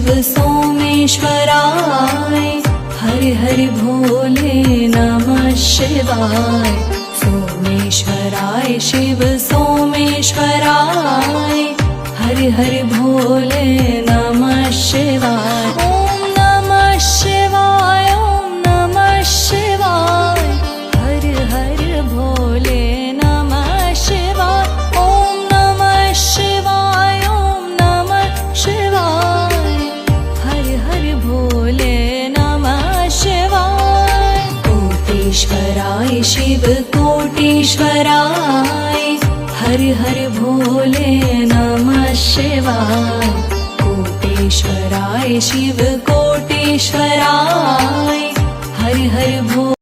शिव सोमेश्वराय हर हर भोले नमः शिवाय। सोमेश्वराय शिव सोमेश्वराय हर हर भोले नमः शिवाय। ओम नमः शिवाय ओम नमः शिवाय हर हर भोले नमः शिवाय। ओम नमः शिवाय ओम नमः शिवाय हर हर भोले नमः शिवाय। कोटीश्वराय शिव कोटीश्वराय हर हर भोले नमः शिवाय। कोटीश्वराय शिव कोटीश्वराय हर हर भोले